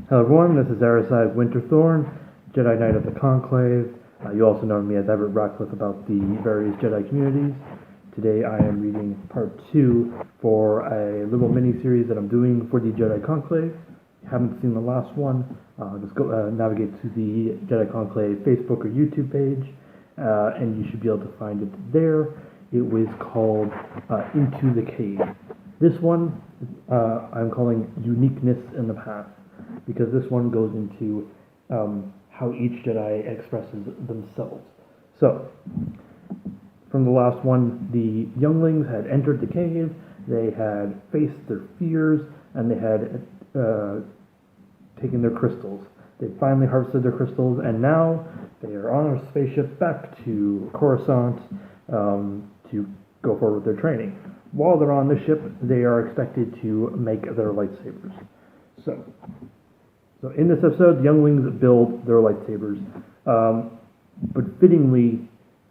Hello everyone, this is Arisaig Winterthorn, Jedi Knight of the Conclave. You also know me as Everett Ratcliffe about the various Jedi communities. Today I am reading part 2 for a little mini-series that I'm doing for the Jedi Conclave. If you haven't seen the last one, just go navigate to the Jedi Conclave Facebook or YouTube page, and you should be able to find it there. It was called Into the Cave. This one I'm calling Uniqueness in the Path, because this one goes into how each Jedi expresses themselves. So, from the last one, the younglings had entered the cave, they had faced their fears, and they had taken their crystals. They finally harvested their crystals, and now they are on a spaceship back to Coruscant to go forward with their training. While they're on the ship, they are expected to make their lightsabers. So in this episode, the younglings build their lightsabers, but fittingly,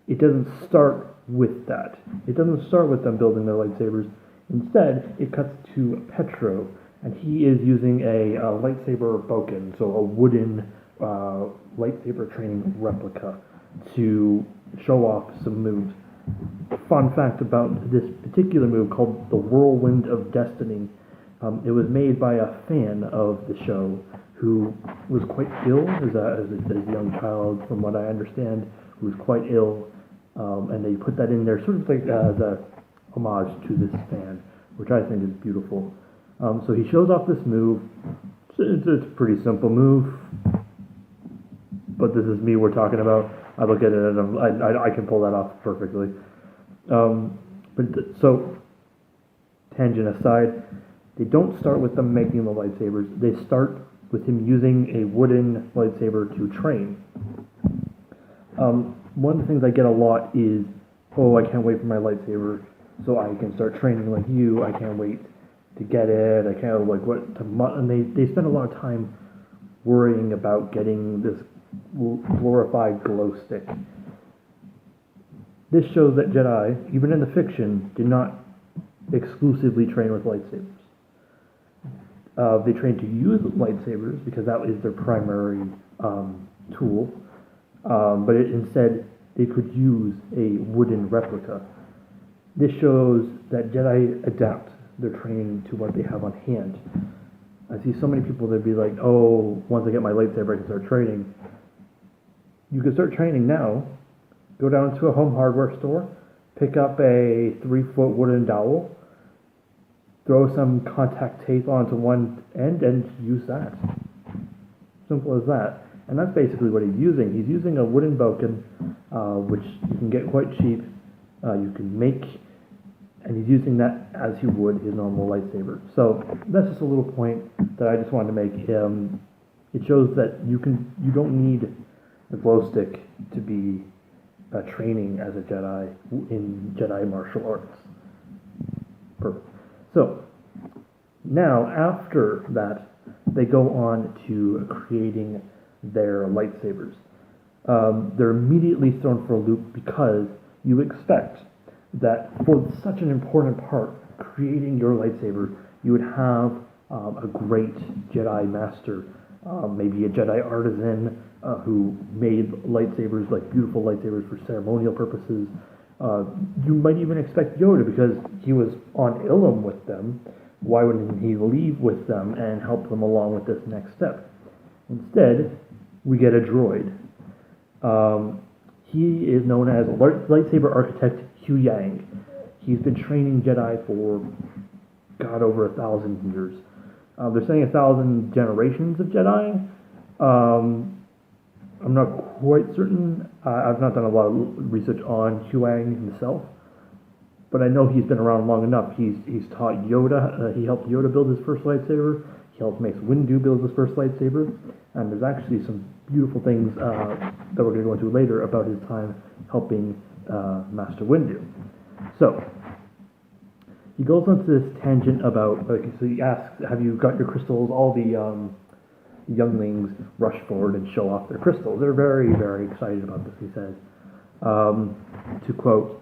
it doesn't start with that. It doesn't start with them building their lightsabers. Instead, it cuts to Petro, and he is using a lightsaber boken, so a wooden lightsaber training replica, to show off some moves. Fun fact about this particular move, called the Whirlwind of Destiny. It was made by a fan of the show who was quite ill as a young child, from what I understand, who was quite ill, and they put that in there sort of like as a homage to this fan, which I think is beautiful. So he shows off this move. It's a pretty simple move, but this is me we're talking about. I look at it and I can pull that off perfectly. So, tangent aside, they don't start with them making the lightsabers. They start with him using a wooden lightsaber to train. One of the things I get a lot is, I can't wait for my lightsaber so I can start training like you. I can't wait to get it. I can't and they spend a lot of time worrying about getting this glorified glow stick. This shows that Jedi, even in the fiction, did not exclusively train with lightsabers. They trained to use lightsabers because that is their primary tool, but instead they could use a wooden replica. This shows that Jedi adapt their training to what they have on hand. I see so many people that be like, once I get my lightsaber I can start training. You can start training now. Go down to a home hardware store, pick up a 3-foot wooden dowel, throw some contact tape onto one end, and use that. Simple as that. And that's basically what he's using. He's using a wooden boken, which you can get quite cheap. You can make, and he's using that as he would his normal lightsaber. So that's just a little point that I just wanted to make. It shows that you don't need a glow stick to be training as a Jedi in Jedi martial arts. Perfect. So, now after that, they go on to creating their lightsabers. They're immediately thrown for a loop because you expect that for such an important part, creating your lightsaber, you would have a great Jedi master, maybe a Jedi artisan who made lightsabers, like beautiful lightsabers for ceremonial purposes. You might even expect Yoda, because he was on Ilum with them. Why wouldn't he leave with them and help them along with this next step? Instead, we get a droid. He is known as lightsaber architect Hu Yang. He's been training Jedi for, over 1,000 years. They're saying 1,000 generations of Jedi. I'm not quite certain. I've not done a lot of research on Huang himself, but I know he's been around long enough. He's taught Yoda. He helped Yoda build his first lightsaber. He helped Mace Windu build his first lightsaber. And there's actually some beautiful things that we're going to go into later about his time helping Master Windu. So he goes onto this tangent about, so he asks, have you got your crystals? All the younglings rush forward and show off their crystals. They're very, very excited about this, he says. To quote,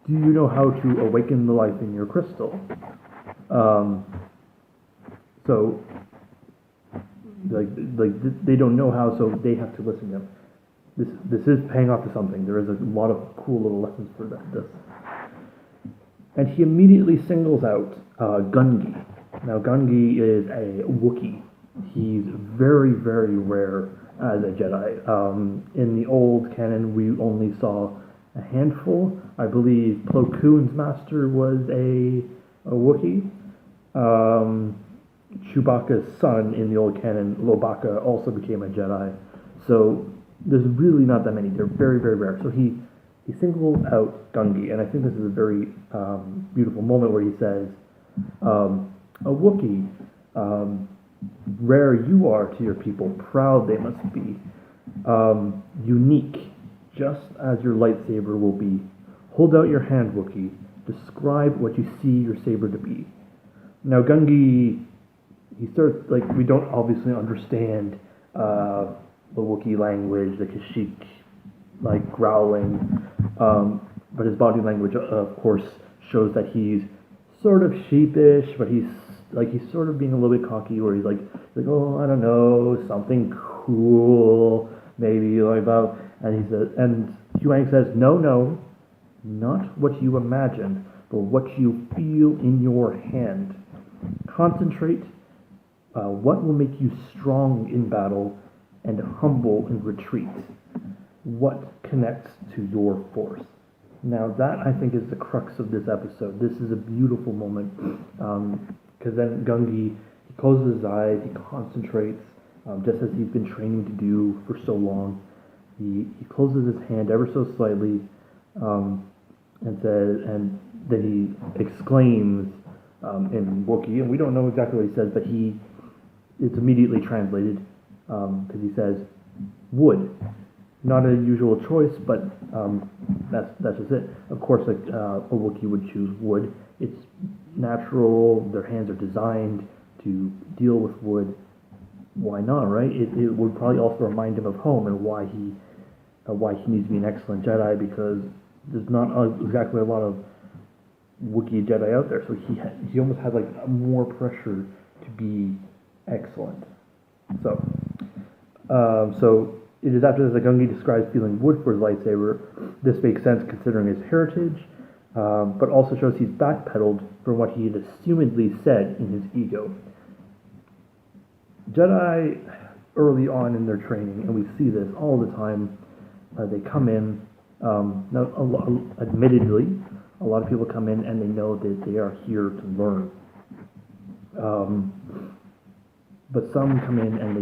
"Do you know how to awaken the life in your crystal?" So they don't know how, so they have to listen to him. This is paying off to something. There is a lot of cool little lessons for this. And he immediately singles out Gungi. Now, Gungi is a Wookiee. He's very, very rare as a Jedi. In the old canon, we only saw a handful. I believe Plo Koon's master was a Wookiee. Chewbacca's son in the old canon, Lobaka, also became a Jedi. So there's really not that many. They're very, very rare. So he singles out Gungi, and I think this is a very beautiful moment where he says, a Wookiee, rare you are to your people, proud they must be, unique, just as your lightsaber will be. Hold out your hand, Wookiee. Describe what you see your saber to be. Now, Gungi, he starts, we don't obviously understand the Wookiee language, the Kashyyyk, growling, but his body language, of course, shows that he's sort of sheepish, but he's sort of being a little bit cocky, where he's like, oh, I don't know, something cool, maybe, about, and he says, and Huang says, no, not what you imagine, but what you feel in your hand. Concentrate. What will make you strong in battle and humble in retreat? What connects to your force? Now that, I think, is the crux of this episode. This is a beautiful moment, because then Gungi, he closes his eyes, he concentrates, just as he's been training to do for so long. He closes his hand ever so slightly, and says, and then he exclaims in Wookiee, and we don't know exactly what he says, but it's immediately translated, because he says, wood. Not a usual choice, but that's just it. Of course, a Wookiee would choose wood. It's natural. Their hands are designed to deal with wood. Why not, right? It would probably also remind him of home and why he needs to be an excellent Jedi, because there's not exactly a lot of Wookiee Jedi out there. So he almost has more pressure to be excellent. So it is after this that Gungi describes feeling wood for his lightsaber. This makes sense considering his heritage, but also shows he's backpedaled from what he had assumedly said in his ego. Jedi, early on in their training, and we see this all the time, they come in, admittedly, a lot of people come in and they know that they are here to learn. But some come in and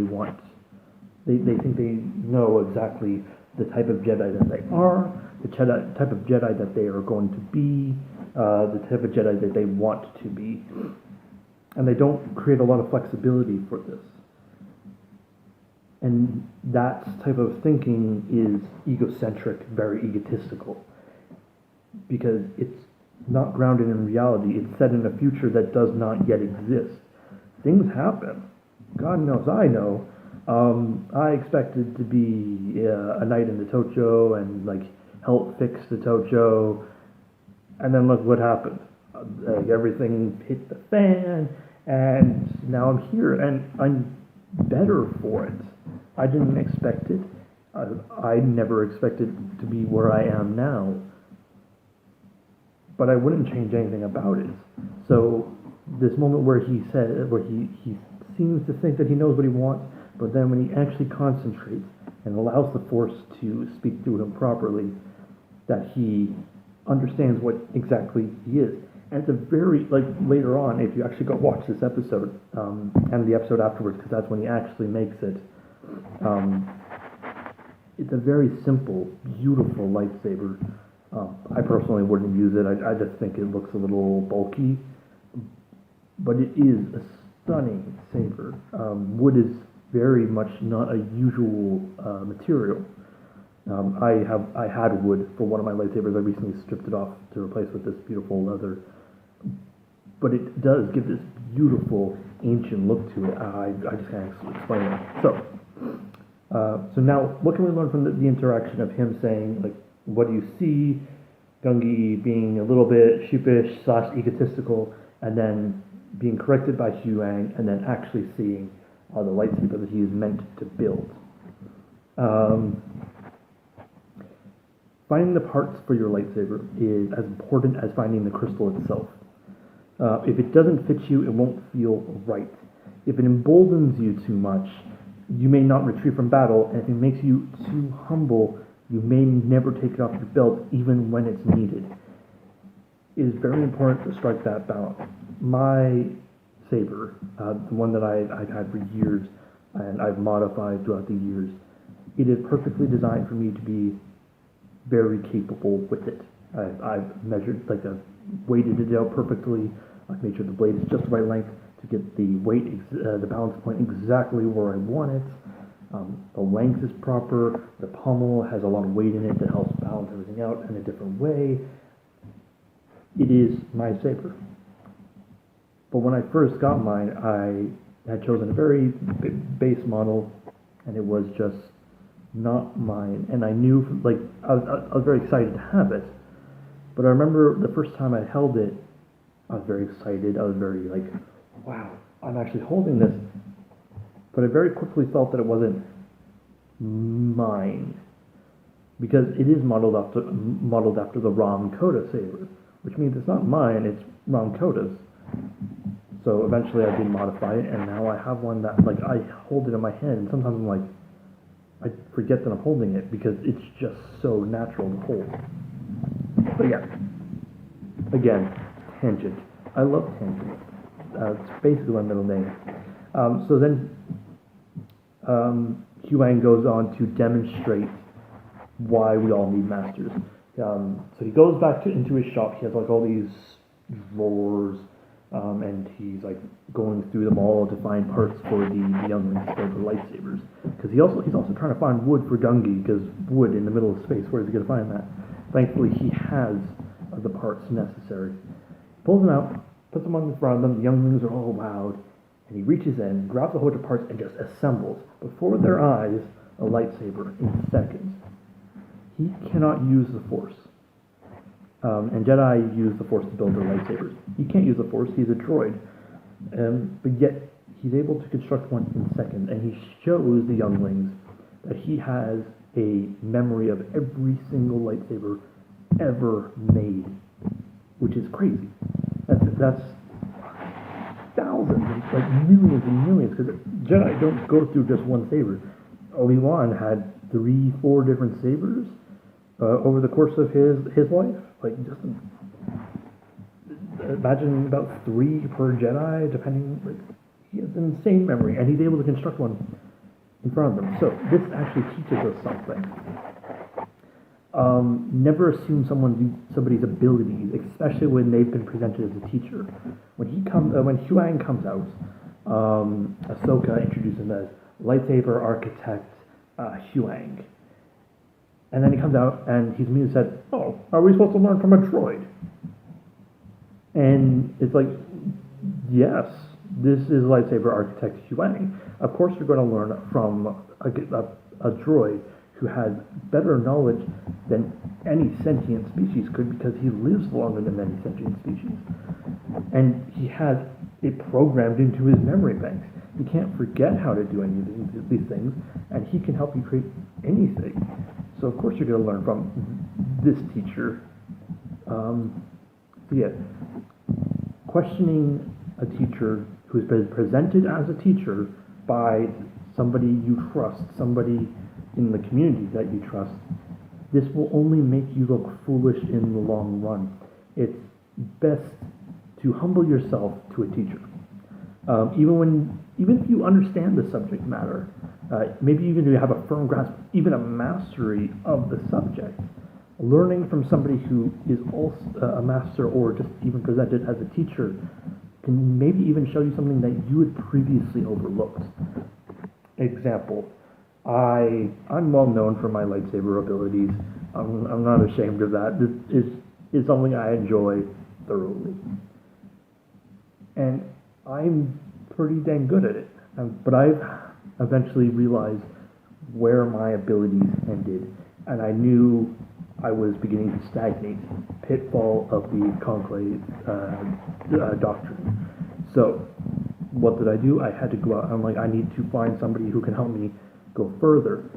they think they know exactly the type of Jedi that they are, the type of Jedi that they are going to be, the type of Jedi that they want to be. And they don't create a lot of flexibility for this. And that type of thinking is egocentric, very egotistical, because it's not grounded in reality. It's set in a future that does not yet exist. Things happen. God knows I know. I expected to be a knight in the Tocho and help fix the Tocho, and then look what happened. Everything hit the fan, and now I'm here, and I'm better for it. I didn't expect it. I never expected to be where I am now, but I wouldn't change anything about it. So this moment where he seems to think that he knows what he wants, but then when he actually concentrates and allows the Force to speak through him properly, that he understands what exactly he is. And it's a very, later on, if you actually go watch this episode, and the episode afterwards, because that's when he actually makes it, it's a very simple, beautiful lightsaber. I personally wouldn't use it. I just think it looks a little bulky, but it is a stunning saber. Wood is very much not a usual material. I had wood for one of my lightsabers. I recently stripped it off to replace with this beautiful leather, but it does give this beautiful ancient look to it. I just can't explain it. So now, what can we learn from the interaction of him saying, what do you see? Gungi being a little bit sheepish / egotistical, and then being corrected by Huang, and then actually seeing the lightsaber that he is meant to build. Finding the parts for your lightsaber is as important as finding the crystal itself. If it doesn't fit you, it won't feel right. If it emboldens you too much, you may not retreat from battle, and if it makes you too humble, you may never take it off your belt, even when it's needed. It is very important to strike that balance. My saber, the one that I've had for years, and I've modified throughout the years, it is perfectly designed for me to be very capable with it. I've measured, like, I've weighted it out perfectly. I've made sure the blade is just the right length to get the weight, the balance point exactly where I want it. The length is proper. The pommel has a lot of weight in it that helps balance everything out in a different way. It is my saber. But when I first got mine, I had chosen a very base model, and it was just not mine. And I knew, like, I was very excited to have it. But I remember the first time I held it, I was very excited. I was very like, wow, I'm actually holding this. But I very quickly felt that it wasn't mine, because it is modeled after the Ram Koda saber, which means it's not mine, it's Ram Koda's. So eventually I did modify it, and now I have one that, like, I hold it in my hand, and sometimes I'm like, I forget that I'm holding it because it's just so natural to hold. But yeah, again, tangent. I love tangents. It's basically my middle name. So then Huang goes on to demonstrate why we all need masters. So he goes back into his shop. He has, like, all these drawers, and he's, like, going through them all to find parts for the younglings for the lightsabers. Because he's also trying to find wood for Gungi, because wood in the middle of space, where is he going to find that? Thankfully, he has the parts necessary. Pulls them out, puts them on the front of them. The younglings are all wowed, and he reaches in, grabs a whole bunch of parts, and just assembles, before their eyes, a lightsaber in seconds. He cannot use the Force. And Jedi use the Force to build their lightsabers. He can't use the Force, he's a droid. But yet, he's able to construct one in seconds, and he shows the younglings that he has a memory of every single lightsaber ever made, which is crazy. That's thousands, like millions and millions, because Jedi don't go through just one saber. Obi-Wan had 3-4 different sabers over the course of his life. Like, just imagine about 3 per Jedi, depending. Like, he has an insane memory, and he's able to construct one in front of them. So this actually teaches us something. Never assume somebody's abilities, especially when they've been presented as a teacher. When Huang comes out, Ahsoka introduces him as lightsaber architect Huang. And then he comes out and he's immediately said, "Oh, are we supposed to learn from a droid?" And it's like, yes, this is lightsaber architect Huang. Of course you're going to learn from a droid who has better knowledge than any sentient species could, because he lives longer than many sentient species. And he has it programmed into his memory banks. He can't forget how to do any of these things, and he can help you create anything. So of course you're going to learn from this teacher. So yeah, questioning a teacher who's been presented as a teacher by somebody you trust, somebody in the community that you trust, this will only make you look foolish in the long run. It's best to humble yourself to a teacher. Even if you understand the subject matter, maybe even if you have a firm grasp, even a mastery of the subject, learning from somebody who is also a master or just even presented as a teacher can maybe even show you something that you had previously overlooked. Example, I'm well known for my lightsaber abilities. I'm not ashamed of that. This is something I enjoy thoroughly. And I'm pretty dang good at it. But I've eventually realized where my abilities ended, and I knew I was beginning to stagnate. Pitfall of the Conclave doctrine. So, what did I do? I had to go out. I'm like, I need to find somebody who can help me go further.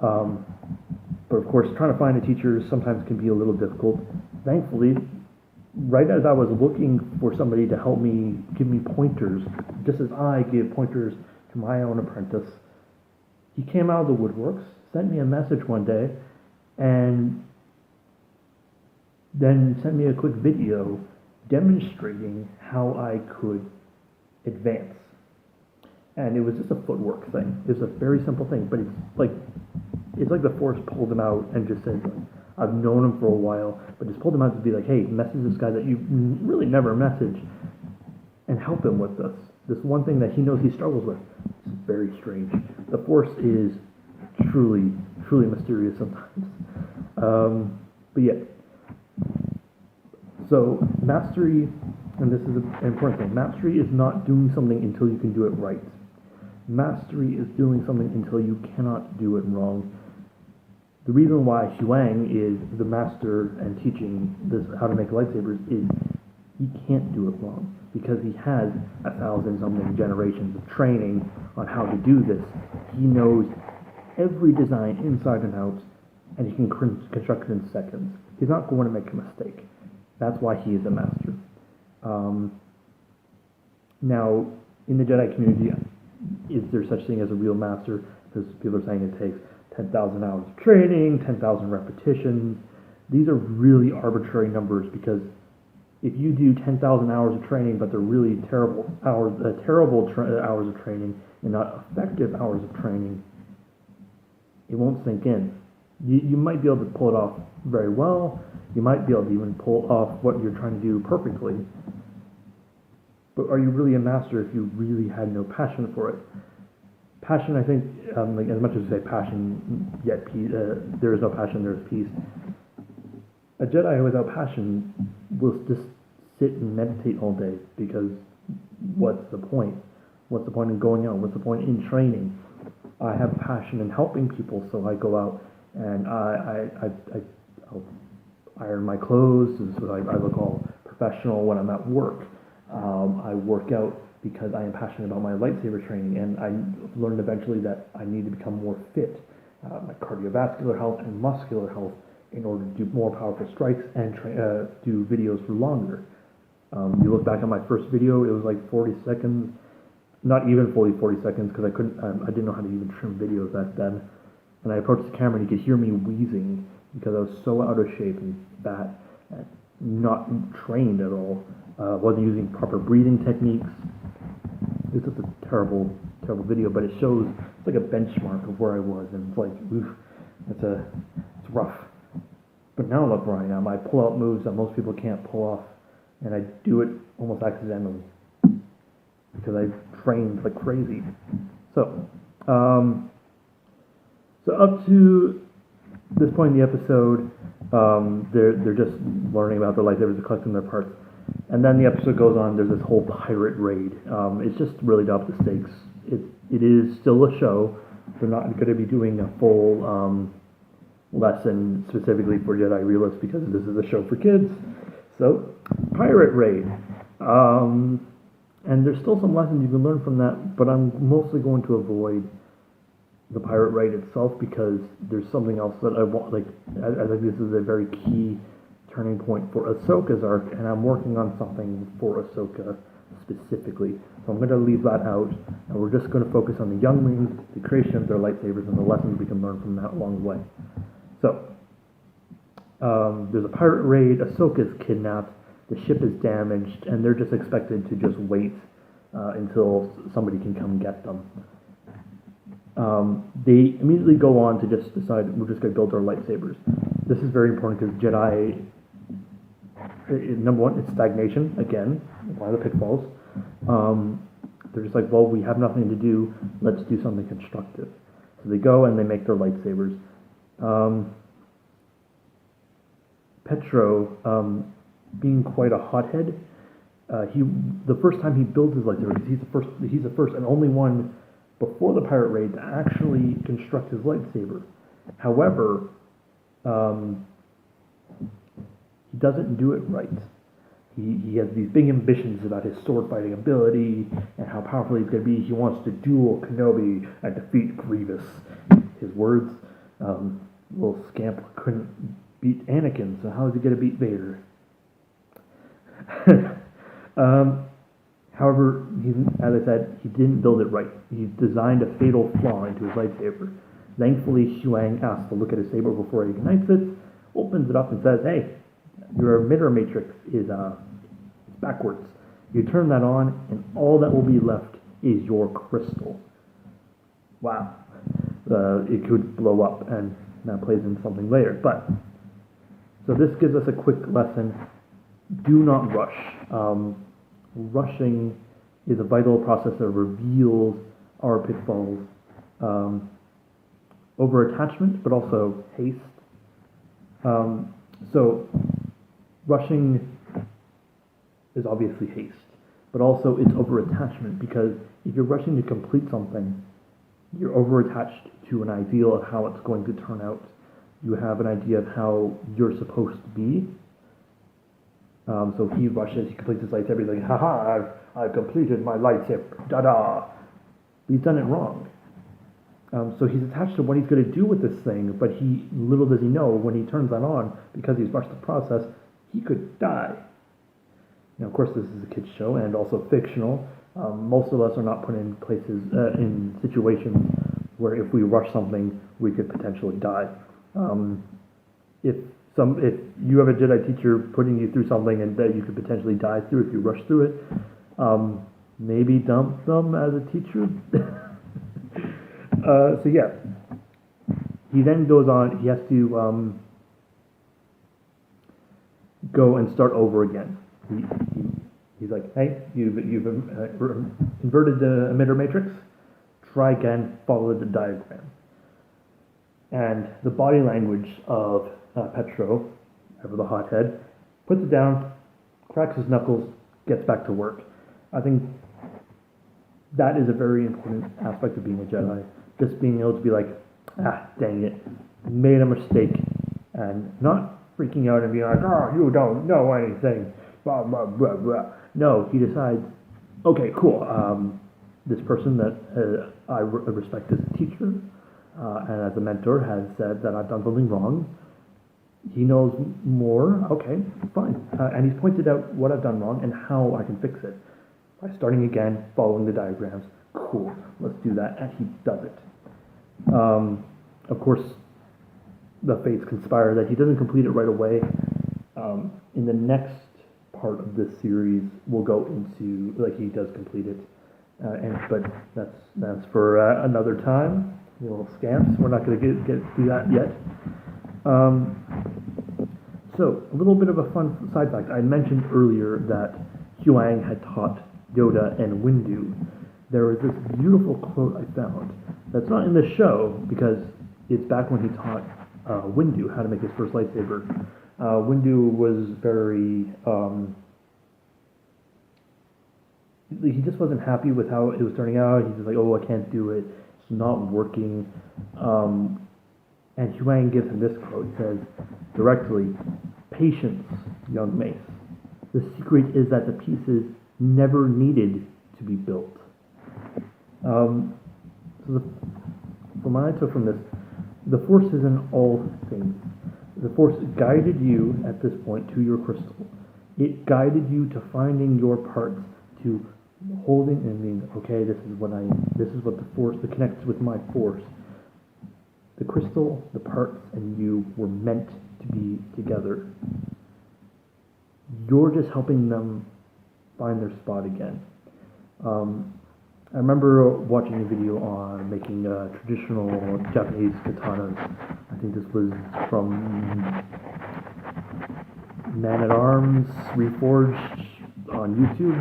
But of course, trying to find a teacher sometimes can be a little difficult. Thankfully, right as I was looking for somebody to help me, give me pointers, just as I gave pointers to my own apprentice, he came out of the woodworks, sent me a message one day, and then sent me a quick video demonstrating how I could advance. And it was just a footwork thing. It was a very simple thing, but it's like the force pulled him out and just said, I've known him for a while, but just pulled him out to be like, hey, message this guy that you really never messaged and help him with this one thing that he knows he struggles with. It's very strange. The force is truly, truly mysterious sometimes. But yeah. So mastery, and this is an important thing, mastery is not doing something until you can do it right. Mastery is doing something until you cannot do it wrong. The reason why Huang is the master and teaching this how to make lightsabers is he can't do it wrong because he has 1,000-something generations of training on how to do this. He knows every design inside and out, and he can construct it in seconds. He's not going to make a mistake. That's why he is a master. Now, in the Jedi community, is there such thing as a real master? Because people are saying it takes 10,000 hours of training, 10,000 repetitions. These are really arbitrary numbers because if you do 10,000 hours of training, but they're really terrible hours of training and not effective hours of training, it won't sink in. You might be able to pull it off very well. You might be able to even pull off what you're trying to do perfectly. But are you really a master if you really had no passion for it? Passion, I think, like as much as we say passion, yet peace, there is no passion, there is peace. A Jedi without passion will just sit and meditate all day because what's the point? What's the point in going out? What's the point in training? I have passion in helping people, so I go out and I'll iron my clothes. This is what I look all professional when I'm at work. I work out because I am passionate about my lightsaber training, and I learned eventually that I need to become more fit, my cardiovascular health and muscular health, in order to do more powerful strikes and do videos for longer. You look back at my first video; it was like 40 seconds, not even fully 40 seconds, because I didn't know how to even trim videos back then. And I approached the camera, and you could hear me wheezing because I was so out of shape and fat and not trained at all. Wasn't using proper breathing techniques. It's just a terrible, terrible video, but it shows, it's like a benchmark of where I was, and it's like, oof, it's rough. But now look where I am. I pull out moves that most people can't pull off, and I do it almost accidentally because I trained like crazy. So up to this point in the episode, they're just learning about the lightsabers and collecting their parts. And then the episode goes on, there's this whole pirate raid. It's just really to up the stakes. It is still a show. They're not going to be doing a full lesson specifically for Jedi realists because this is a show for kids. So, pirate raid. And there's still some lessons you can learn from that, but I'm mostly going to avoid the pirate raid itself because there's something else that I want, like, I think this is a very key turning point for Ahsoka's arc, and I'm working on something for Ahsoka specifically. So I'm going to leave that out, and we're just going to focus on the younglings, the creation of their lightsabers, and the lessons we can learn from that along the way. So, there's a pirate raid, Ahsoka's kidnapped, the ship is damaged, and they're just expected to just wait until somebody can come get them. They immediately go on to just decide, we're just going to build our lightsabers. This is very important because Jedi, number one, it's stagnation, again, one of the pitfalls. They're just like, well, we have nothing to do, let's do something constructive. So they go and they make their lightsabers. Petro, being quite a hothead, the first time he builds his lightsaber, because he's the first and only one before the pirate raid to actually construct his lightsaber. However, he doesn't do it right. he has these big ambitions about his sword fighting ability and how powerful he's going to be. He wants to duel Kenobi and defeat Grievous. His words, little scamp couldn't beat Anakin, so how is he going to beat Vader? However, as I said, he didn't build it right. He designed a fatal flaw into his lightsaber. Thankfully, Huang asks to look at his saber before he ignites it, opens it up and says, hey, your emitter matrix is backwards. You turn that on, and all that will be left is your crystal. Wow. It could blow up, and that plays into something later. But, so this gives us a quick lesson. Do not rush. Rushing is a vital process that reveals our pitfalls. Over-attachment, but also haste. So, rushing is obviously haste, but also it's over-attachment, because if you're rushing to complete something, you're over-attached to an ideal of how it's going to turn out. You have an idea of how you're supposed to be. So he rushes, he completes his lightsaber, he's like, haha, I've completed my lightsaber, da-da. He's done it wrong. So he's attached to what he's going to do with this thing, but little does he know, when he turns that on, because he's rushed the process, he could die. Now, of course, this is a kid's show and also fictional. Most of us are not put in places, in situations where if we rush something, we could potentially die. If you have a Jedi teacher putting you through something and that you could potentially die through if you rush through it, maybe dump them as a teacher. So yeah, he then goes on. He has to go and start over again. He's like, hey, you've inverted the emitter matrix. Try again. Follow the diagram. And the body language of Petro, ever the hothead, puts it down, cracks his knuckles, gets back to work. I think that is a very important aspect of being a Jedi. Just being able to be like, dang it, made a mistake, and not freaking out and being like, oh, you don't know anything, blah, blah, blah, blah. No, he decides, okay, cool, this person that I respect as a teacher and as a mentor has said that I've done something wrong. He knows more, okay, fine. And he's pointed out what I've done wrong and how I can fix it. By starting again, following the diagrams. Cool, let's do that. And he does it. Of course, the fates conspire that he doesn't complete it right away. In the next part of this series, we'll go into, like, he does complete it. But that's for another time. Little scamps. We're not going to get to that yet. So, a little bit of a fun side fact. I mentioned earlier that Huang had taught Yoda and Windu. There was this beautiful quote I found that's not in the show because it's back when he taught Windu how to make his first lightsaber. Windu was very... he just wasn't happy with how it was turning out. He's just like, oh, I can't do it. It's not working. And Huang gives him this quote. He says, directly, patience, young Mace. The secret is that the pieces never needed to be built. So from what I took from this, the Force is in all things. The Force guided you at this point to your crystal. It guided you to finding your parts, to holding and being, okay, this is what the Force, that connects with my Force. The crystal, the parts, and you were meant to be together. You're just helping them find their spot again. I remember watching a video on making traditional Japanese katanas. I think this was from Man at Arms Reforged on YouTube.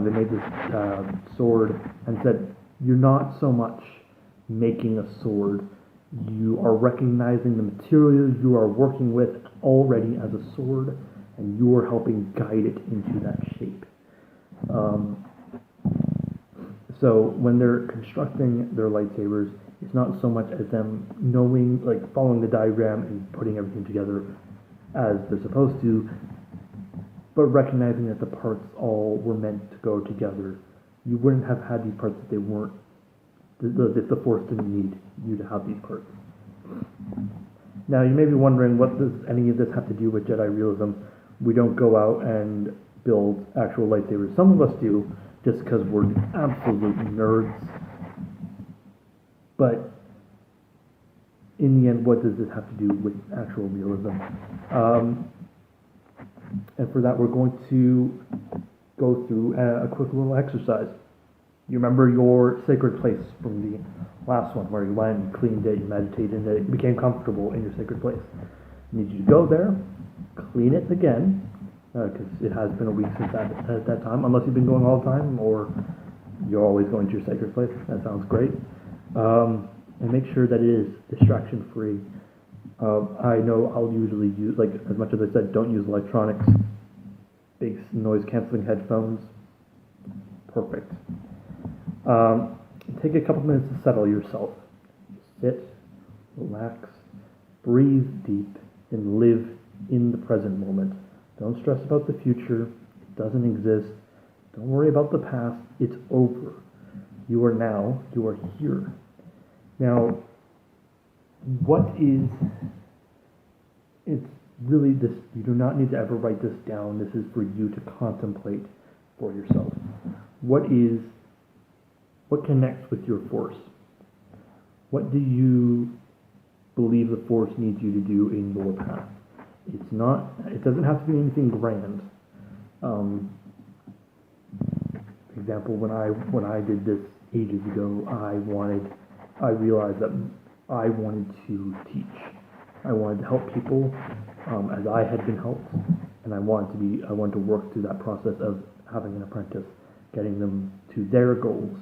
They made this sword and said, you're not so much making a sword, you are recognizing the material you are working with already as a sword, and you are helping guide it into that shape. So when they're constructing their lightsabers, it's not so much as them knowing, like following the diagram and putting everything together as they're supposed to. but recognizing that the parts all were meant to go together. You wouldn't have had these parts if they weren't, if the Force didn't need you to have these parts. Now, you may be wondering, what does any of this have to do with Jedi realism? We don't go out and build actual lightsabers. Some of us do, just because we're absolute nerds. But in the end, what does this have to do with actual realism? And for that, we're going to go through a quick little exercise. You remember your sacred place from the last one, where you went and cleaned it, you meditated, and it became comfortable in your sacred place. I need you to go there, clean it again, because it has been a week since at that time, unless you've been going all the time, or you're always going to your sacred place. That sounds great. And make sure that it is distraction-free. I know I'll usually use, like, as much as I said, don't use electronics. Big noise-canceling headphones. Perfect. Take a couple minutes to settle yourself. Sit, relax, breathe deep, and live in the present moment. Don't stress about the future. It doesn't exist. Don't worry about the past. It's over. You are now. You are here. Now, it's really this, you do not need to ever write this down. This is for you to contemplate for yourself. What connects with your Force? What do you believe the Force needs you to do in your path? It doesn't have to be anything grand. For example, when I did this ages ago, I realized that I wanted to teach. I wanted to help people as I had been helped, and I wanted to work through that process of having an apprentice, getting them to their goals,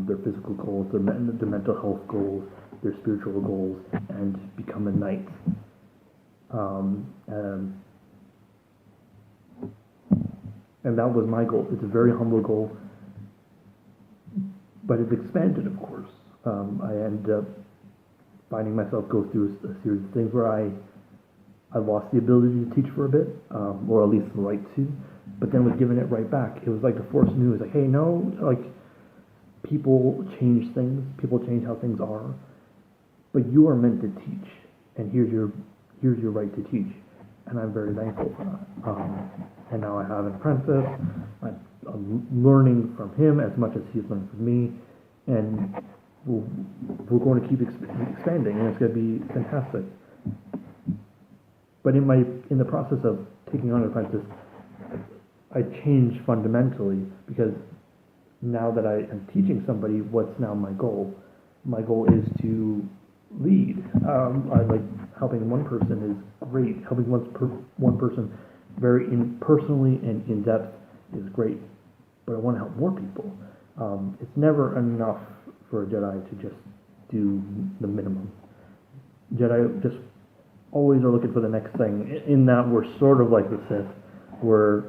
their physical goals, their mental health goals, their spiritual goals, and become a knight. And that was my goal. It's a very humble goal, but it's expanded, of course. I ended up finding myself go through a series of things where I lost the ability to teach for a bit, or at least the right to, but then was given it right back. It was like the Force knew, it was like, hey, no, like, people change things, people change how things are, but you are meant to teach, and here's your right to teach, and I'm very thankful for that. And now I have an apprentice. I'm learning from him as much as he's learned from me, and we're going to keep expanding, and it's going to be fantastic. But in the process of taking on an apprentice, I changed fundamentally, because now that I am teaching somebody, what's now my goal? My goal is to lead. I like helping one person is great. Helping one person very personally and in depth is great. But I want to help more people. It's never enough for a Jedi to just do the minimum. Jedi just always are looking for the next thing. In that, we're sort of like the Sith, where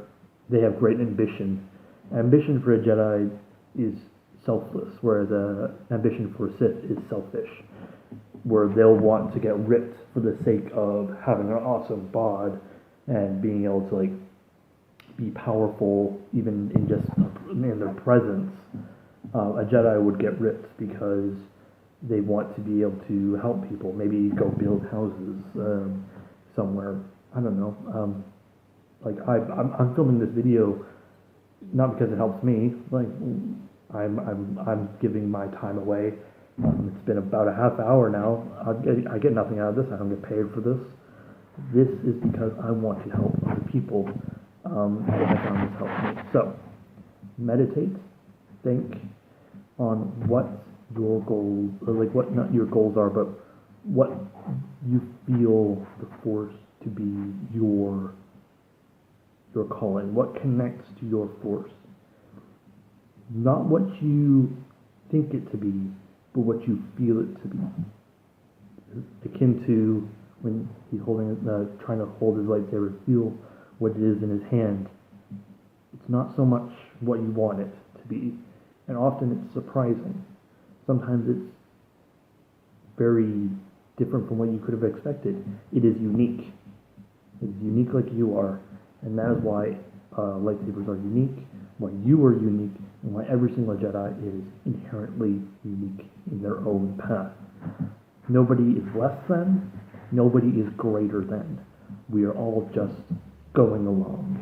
they have great ambition. Ambition for a Jedi is selfless, whereas ambition for a Sith is selfish, where they'll want to get ripped for the sake of having an awesome bod and being able to, like, be powerful even in their presence. A Jedi would get ripped because they want to be able to help people, maybe go build houses somewhere. I don't know. Like, I'm filming this video not because it helps me. Like, I'm giving my time away. It's been about a half hour now. I get nothing out of this. I don't get paid for this. This is because I want to help other people. And I found this helps me. So, meditate, think on what your goals, or like what not your goals are, but what you feel the Force to be your calling. What connects to your Force? Not what you think it to be, but what you feel it to be. Akin to when he's trying to hold his lightsaber, feel what it is in his hand. It's not so much what you want it to be, and often it's surprising. Sometimes it's very different from what you could have expected. It is unique. It is unique like you are, and that is why lightsabers are unique, why you are unique, and why every single Jedi is inherently unique in their own path. Nobody is less than, nobody is greater than. We are all just going along.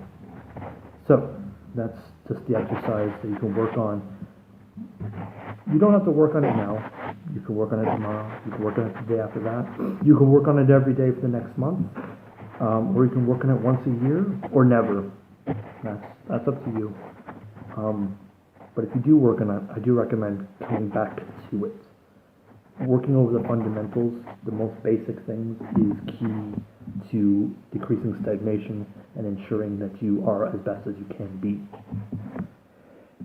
So, that's just the exercise that you can work on. You don't have to work on it now. You can work on it tomorrow. You can work on it the day after that. You can work on it every day for the next month. Or you can work on it once a year, or never. That's up to you. But if you do work on it, I do recommend coming back to it. Working over the fundamentals, the most basic things, is key to decreasing stagnation and ensuring that you are as best as you can be.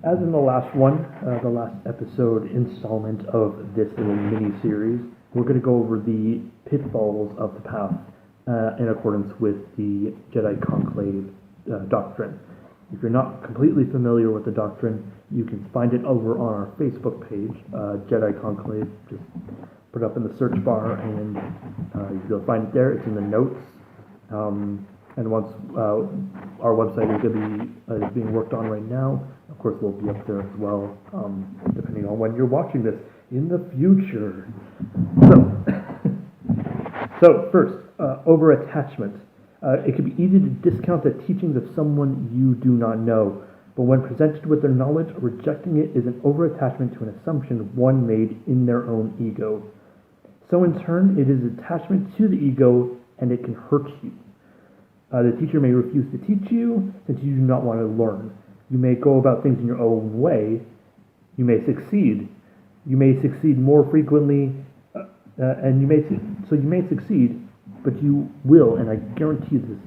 As in the last one, the last episode installment of this little mini-series, we're going to go over the pitfalls of the path in accordance with the Jedi Conclave doctrine. If you're not completely familiar with the doctrine, you can find it over on our Facebook page, Jedi Conclave. Just put it up in the search bar and you'll find it there. It's in the notes. And once our website is being worked on right now, of course, we'll be up there as well, depending on when you're watching this in the future. So first, over-attachment. It can be easy to discount the teachings of someone you do not know, but when presented with their knowledge, rejecting it is an over-attachment to an assumption one made in their own ego. So in turn, it is attachment to the ego, and it can hurt you. The teacher may refuse to teach you since you do not want to learn. You may go about things in your own way. You may succeed. You may succeed more frequently, and you may succeed, but you will, and I guarantee this,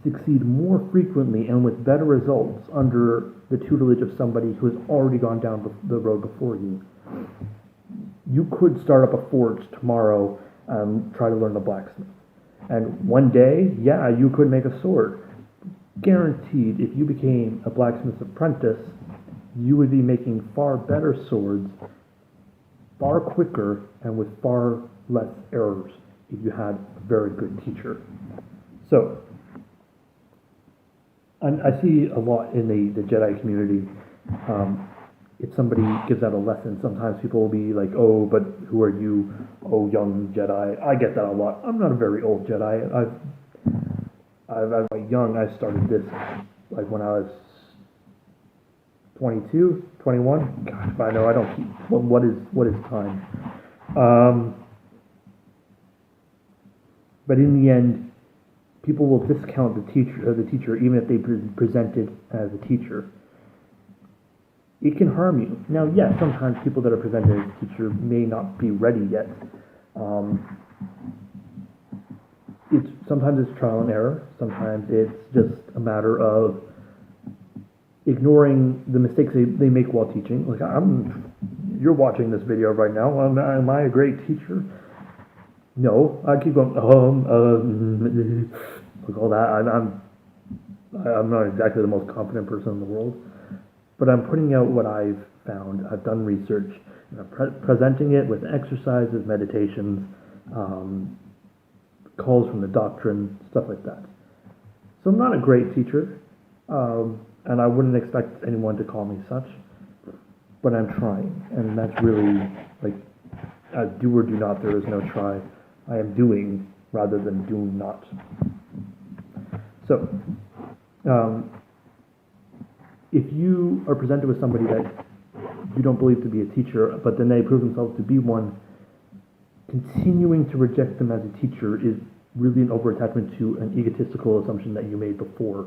succeed more frequently and with better results under the tutelage of somebody who has already gone down the road before you. You could start up a forge tomorrow and try to learn the blacksmith. And one day, yeah, you could make a sword. Guaranteed, if you became a blacksmith's apprentice, you would be making far better swords, far quicker, and with far less errors if you had a very good teacher. So, I see a lot in the Jedi community. If somebody gives out a lesson, sometimes people will be like, "Oh, but who are you? Oh, young Jedi." I get that a lot. I'm not a very old Jedi. I'm young. I started this like when I was 22, 21. God, if I know, I don't keep. What is time? But in the end, people will discount the teacher even if they presented as a teacher. It can harm you. Now, yes, sometimes people that are presented as a teacher may not be ready yet. Sometimes it's trial and error. Sometimes it's just a matter of ignoring the mistakes they make while teaching. Like you're watching this video right now. Am I a great teacher? No, I keep going. Like all that. I'm not exactly the most confident person in the world, but I'm putting out what I've found. I've done research, and I'm presenting it with exercises, meditations, calls from the doctrine, stuff like that. So I'm not a great teacher, and I wouldn't expect anyone to call me such, but I'm trying, and that's really like do or do not. There is no try. I am doing rather than do not. So, if you are presented with somebody that you don't believe to be a teacher, but then they prove themselves to be one, continuing to reject them as a teacher is really an over-attachment to an egotistical assumption that you made before.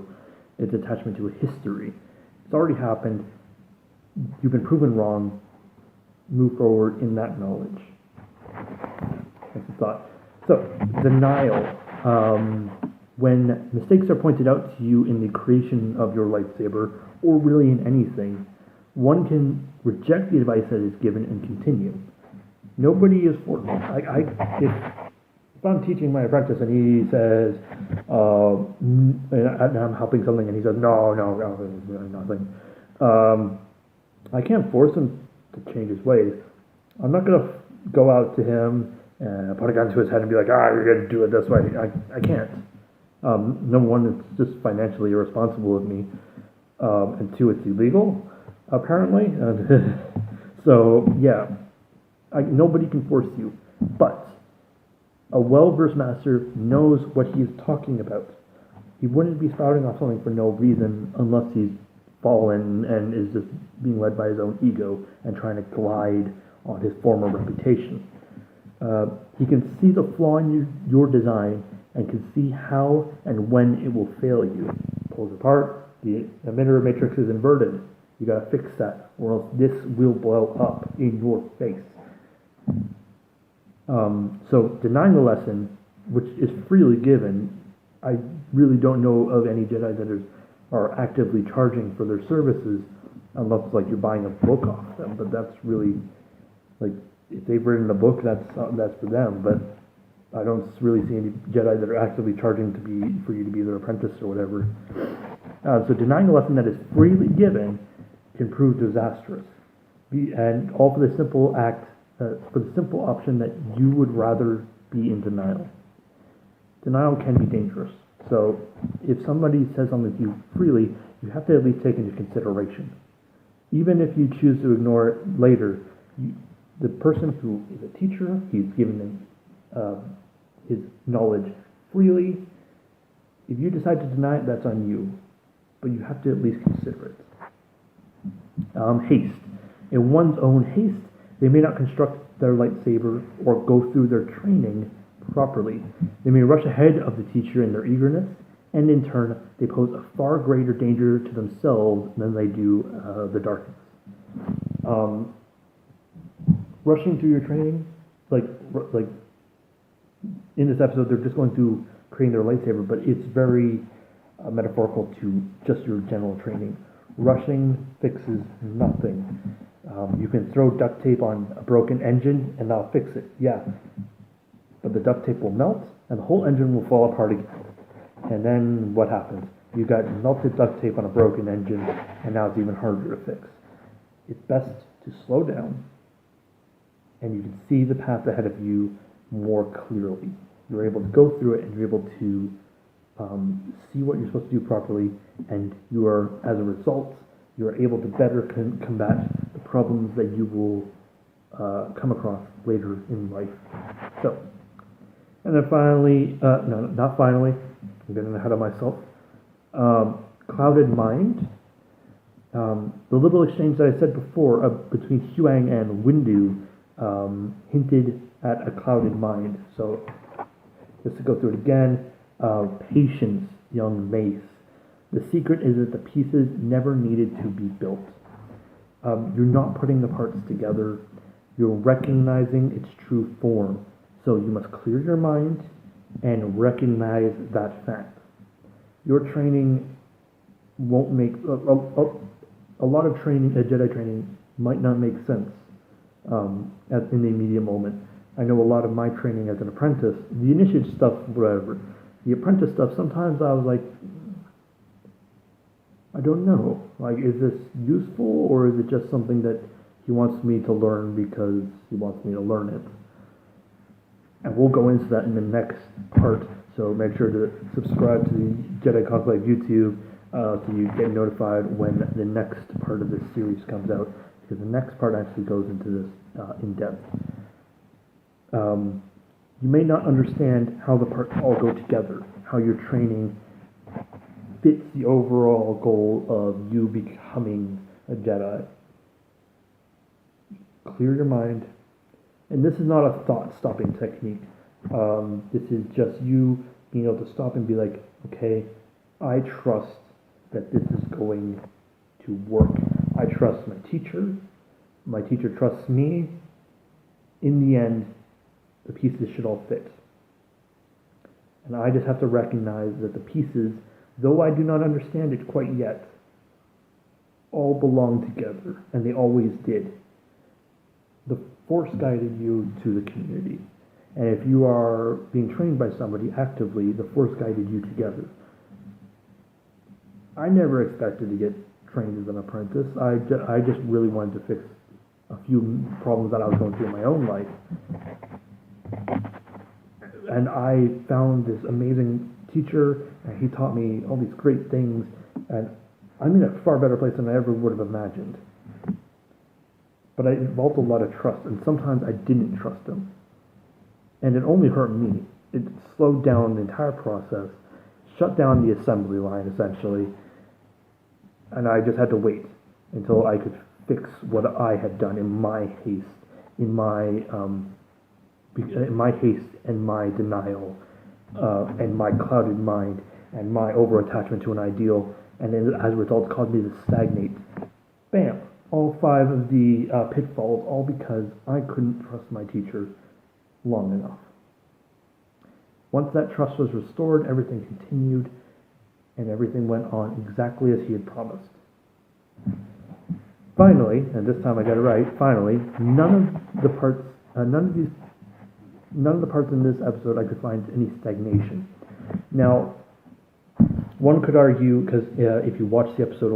It's attachment to a history. It's already happened. You've been proven wrong. Move forward in that knowledge. That's a thought. So, denial. When mistakes are pointed out to you in the creation of your lightsaber, or really in anything, one can reject the advice that is given and continue. Nobody is for if I'm teaching my apprentice and he says, and I'm helping something and he says, no, nothing. I can't force him to change his ways. I'm not going to go out to him and put a gun to his head and be like, you're going to do it this way. I can't. Number one, it's just financially irresponsible of me, and two, it's illegal, apparently. So yeah, nobody can force you, but a well-versed master knows what he is talking about. He wouldn't be spouting off something for no reason unless he's fallen and is just being led by his own ego and trying to glide on his former reputation. He can see the flaw in your design and can see how and when it will fail you. Pulls apart, the emitter matrix is inverted. You gotta fix that, or else this will blow up in your face. So denying the lesson, which is freely given, I really don't know of any Jedi that are actively charging for their services, unless like you're buying a book off them. But that's really like if they've written a book, that's for them. But I don't really see any Jedi that are actively charging for you to be their apprentice or whatever. So denying a lesson that is freely given can prove disastrous, and all for the simple option that you would rather be in denial. Denial can be dangerous. So if somebody says something to you freely, you have to at least take into consideration. Even if you choose to ignore it later, the person who is a teacher, he's given them his knowledge freely. If you decide to deny it, that's on you. But you have to at least consider it. Haste. In one's own haste, they may not construct their lightsaber or go through their training properly. They may rush ahead of the teacher in their eagerness, and in turn, they pose a far greater danger to themselves than they do the darkness. Rushing through your training, like in this episode, they're just going through creating their lightsaber, but it's very metaphorical to just your general training. Rushing fixes nothing. You can throw duct tape on a broken engine and that'll fix it, yeah. But the duct tape will melt and the whole engine will fall apart again. And then what happens? You got melted duct tape on a broken engine and now it's even harder to fix. It's best to slow down and you can see the path ahead of you more clearly. You're able to go through it and you're able to see what you're supposed to do properly, and you are, as a result, you are able to better combat the problems that you will come across later in life. So, and then finally, no, not finally, I'm getting ahead of myself. Clouded mind. The little exchange that I said before between Huang and Windu hinted at a clouded mind. So, just to go through it again. Patience, young Mace. The secret is that the pieces never needed to be built. You're not putting the parts together. You're recognizing its true form. So you must clear your mind and recognize that fact. Your training won't make... a lot of training, Jedi training, might not make sense in the immediate moment. I know a lot of my training as an apprentice, the initiate stuff, whatever. The apprentice stuff, sometimes I was like, I don't know. Like, is this useful or is it just something that he wants me to learn because he wants me to learn it? And we'll go into that in the next part, so make sure to subscribe to the Jedi Conclave YouTube so you get notified when the next part of this series comes out, because the next part actually goes into this in depth. You may not understand how the parts all go together, how your training fits the overall goal of you becoming a Jedi. Clear your mind. And this is not a thought-stopping technique. This is just you being able to stop and be like, okay, I trust that this is going to work. I trust my teacher. My teacher trusts me. In the end, the pieces should all fit. And I just have to recognize that the pieces, though I do not understand it quite yet, all belong together, and they always did. The Force guided you to the community. And if you are being trained by somebody actively, the Force guided you together. I never expected to get trained as an apprentice. I just really wanted to fix a few problems that I was going through in my own life. And I found this amazing teacher, and he taught me all these great things, and I'm in a far better place than I ever would have imagined. But it involved a lot of trust, and sometimes I didn't trust him. And it only hurt me. It slowed down the entire process, shut down the assembly line, essentially, and I just had to wait until I could fix what I had done in my haste, in my haste and my denial, and my clouded mind, and my over-attachment to an ideal, and then as a result caused me to stagnate. Bam! All 5 of the pitfalls, all because I couldn't trust my teacher long enough. Once that trust was restored, everything continued, and everything went on exactly as he had promised. Finally, and this time I got it right, finally, none of the parts in this episode I could find any stagnation. Now, one could argue, because if you watch the episode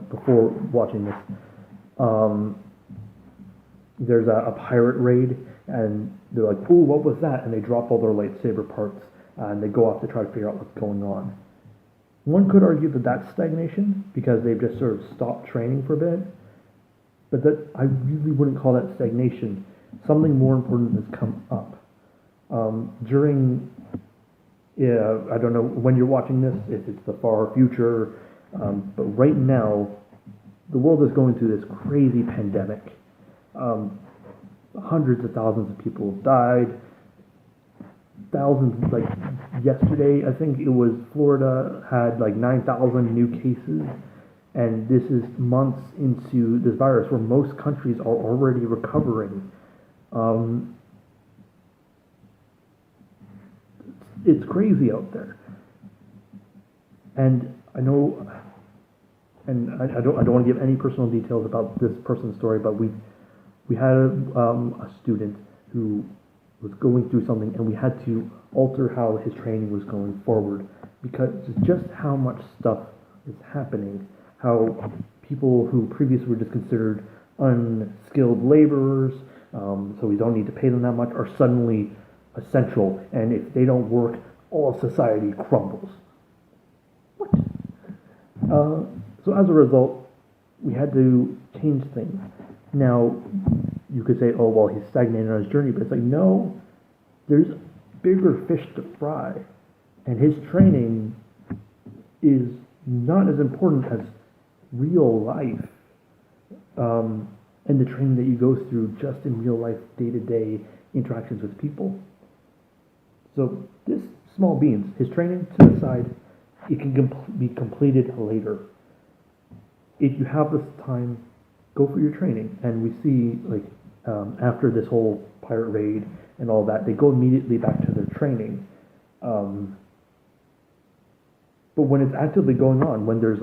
before watching this, there's a pirate raid, and they're like, "Ooh, what was that?" And they drop all their lightsaber parts, and they go off to try to figure out what's going on. One could argue that that's stagnation, because they've just sort of stopped training for a bit, but that I really wouldn't call that stagnation. Something more important has come up. I don't know when you're watching this, if it's the far future, but right now, the world is going through this crazy pandemic. Hundreds of thousands of people have died. Thousands, like yesterday, I think it was Florida had like 9,000 new cases, and this is months into this virus where most countries are already recovering. It's crazy out there, and I know, and I don't want to give any personal details about this person's story, but we had a student who was going through something, and we had to alter how his training was going forward because just how much stuff is happening, how people who previously were just considered unskilled laborers, so we don't need to pay them that much, are suddenly essential, and if they don't work, all of society crumbles. What? So as a result, we had to change things. Now, you could say, oh, well, he's stagnated on his journey, but it's like, no, there's bigger fish to fry, and his training is not as important as real life, and the training that you go through just in real life, day-to-day interactions with people. So this small beans, his training to the side, it can be completed later. If you have this time, go for your training. And we see, like, after this whole pirate raid and all that, they go immediately back to their training. But when it's actively going on, when there's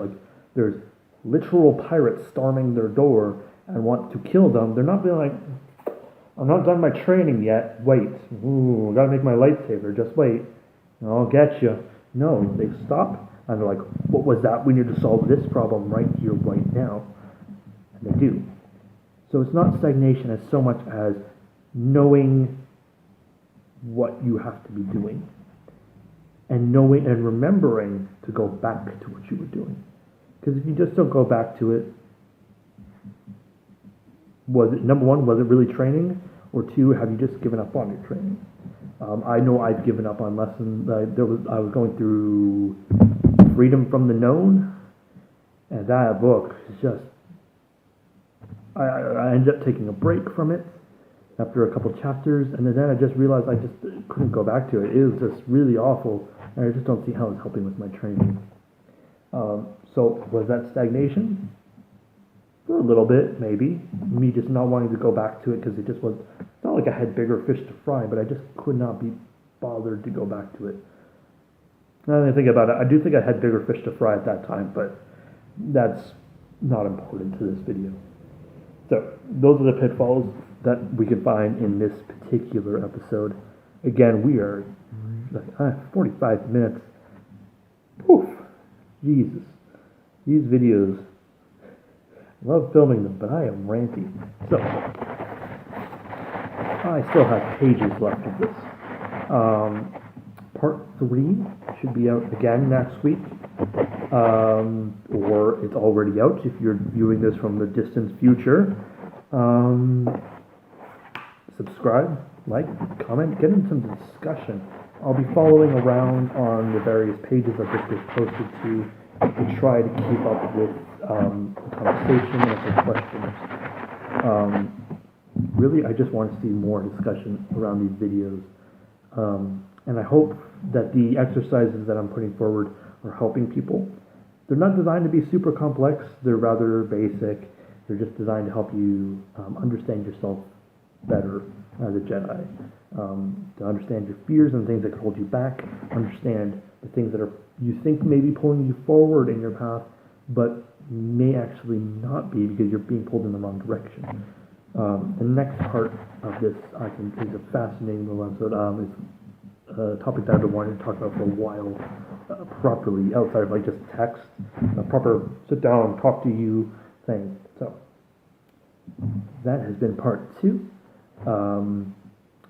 literal pirates storming their door and want to kill them, they're not being like, I'm not done my training yet, wait, ooh, I gotta make my lightsaber, just wait, I'll get you. No, they stop, and they're like, what was that? We need to solve this problem right here, right now. And they do. So it's not stagnation as so much as knowing what you have to be doing, and knowing and remembering to go back to what you were doing. Because if you just don't go back to it, number one, was it really training? Or two, have you just given up on your training? I know I've given up on lessons. I was going through Freedom from the Known, and that book is just, I ended up taking a break from it after a couple chapters, and then I just realized I just couldn't go back to it. It was just really awful, and I just don't see how it's helping with my training. So was that stagnation? For a little bit, maybe. Me just not wanting to go back to it because it just was, it's not like I had bigger fish to fry, but I just could not be bothered to go back to it. Now that I think about it, I do think I had bigger fish to fry at that time, but that's not important to this video. So, those are the pitfalls that we can find in this particular episode. Again, we are like 45 minutes. Poof! Jesus. These videos, I love filming them, but I am ranty. So, I still have pages left of this. part 3 should be out again next week, or it's already out if you're viewing this from the distant future. Subscribe, like, comment, get in some discussion. I'll be following around on the various pages that this gets posted to try to keep up with the conversation and answer questions. Really, I just want to see more discussion around these videos. And I hope that the exercises that I'm putting forward are helping people. They're not designed to be super complex. They're rather basic. They're just designed to help you understand yourself better as a Jedi. To understand your fears and things that could hold you back. Understand the things that you think may be pulling you forward in your path, but may actually not be because you're being pulled in the wrong direction. The next part of this, I think, is a fascinating little episode. It's a topic that I've been wanting to talk about for a while, properly, outside of like just text, a proper sit down, talk to you thing. So, that has been part 2. I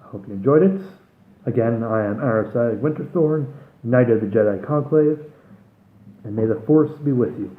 hope you enjoyed it. Again, I am Arisaig Winterthorn, Knight of the Jedi Conclave, and may the Force be with you.